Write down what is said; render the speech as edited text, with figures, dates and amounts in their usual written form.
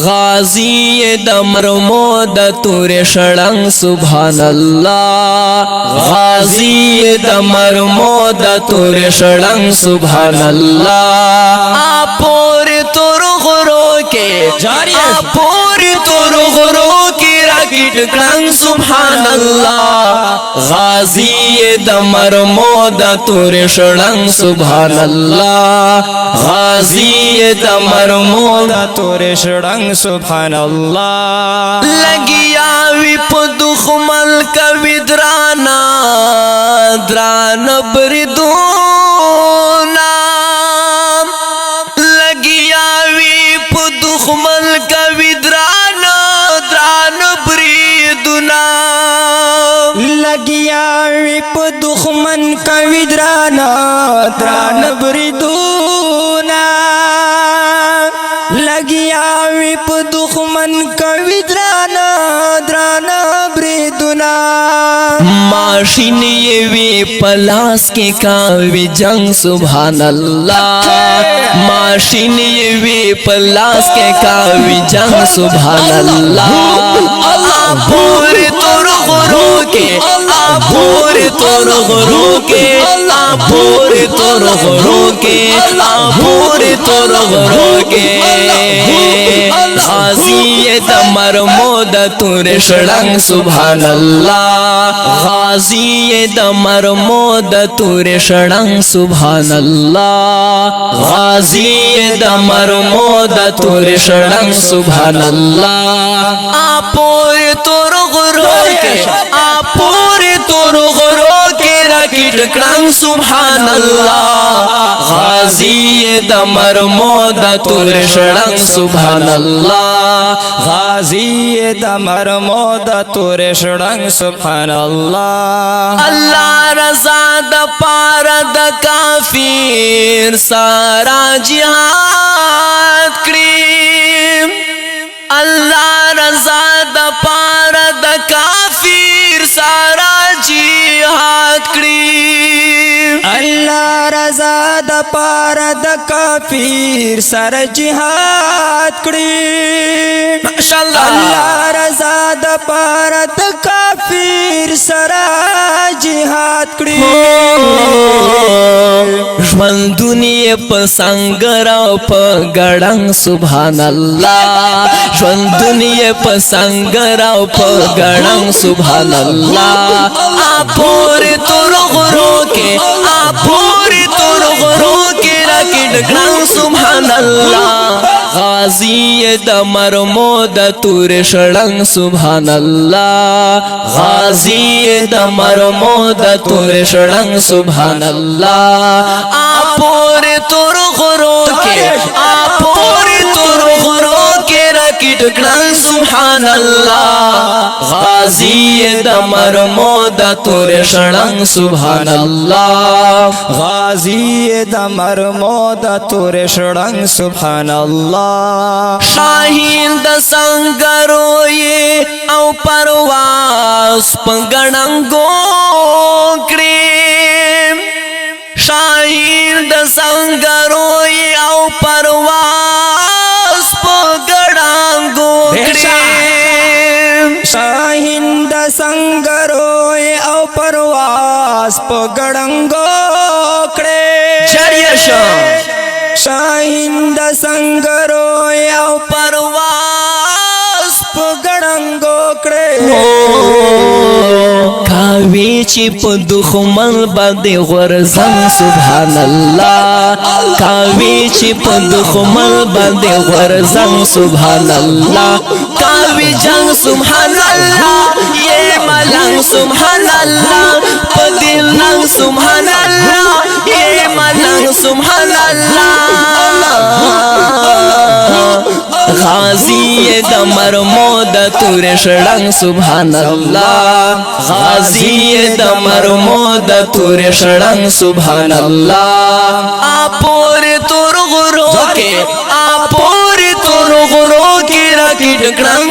غازی د مرمو د تور شړنګ سبحان الله غازی د مرمو د تور شړنګ سبحان الله اپور تور غرو کې جاری اپور تور غرو کې راکټ کړنګ سبحان الله غازی د مرمو د تور شړنګ سبحان الله غازی د مرمو د تور شړنګ سبحان الله لګیا وی په دښمن کوي درانا دران بریدونا لګیا وی په دښمن کوي درانا دران بریدونا لګیا وی په دښمن کوي درانا دران بریدونا لګیا وی په دښمن کوي درانا درانا بریدونا ماشین وی پلاس کې کاوي جنگ سبحان الله ماشین وی پلاس کې کاوي جنگ سبحان الله الله پورې تور غرو کې پورې تور غرو کې پورې تور غرو کې پورې تور غرو کې غازی د مرمو د تور شړنګ سبحان الله غازی د مرمو د تور شړنګ سبحان الله غازی د مرمو د تور شړنګ سبحان الله اپور تور غرو کې اپور تور غرو کې راکټ کړنګ سبحان الله غازی د مرمو د تور شړنګ سبحان الله غازی د مرمو د تور شړنګ سبحان الله الله رضا د پار د کافر سارا جهاد کړی الله رضا د پار د کافر سارا جهاد کړی الله رضا د پار د کافر سر جهاد کړی ماشاءالله الله رضا د پار د کافر سر جهاد کړی ژوندونی په سنگر او په ګړنګ سبحان الله ژوندونی په سنگر او په ګړنګ سبحان الله اپور تور غرو کې اپور تور غرو کې راکټ کړنګ سبحان الله غازی د مرمو د تور شړنګ سبحان الله غازی د مرمو د تور شړنګ سبحان الله اپور تور غرو کې اپور تور غرو کې راکټ کړنګ سبحان الله غازی د مرمو د تور شړنګ سبحان الله غازی د مرمو د تور شړنګ سبحان الله شاهین د سنگروي او پرواز پنګړنګو کړی شاهین د سنگروي او پرواز پنګړنګو کړی شاهین د سنگروي او پرواز په ګړنګو کړی شاهین د سنگروي او پرواز په ګړنګو کړی کاوی چې په دښمن باندې غورځم سبحان الله کاوی چې په دښمن باندې غورځم سبحان الله کاوی جنگ سبحان الله یې ملنګ سبحان الله په دل ننګ سبحان الله یې ملنګ سبحان الله غازی د مرمو د تور شړنګ سبحان الله غازی د مرمو د تور شړنګ سبحان الله اپور تور غرو کې اپور تور غرو کې راکټ کړنګ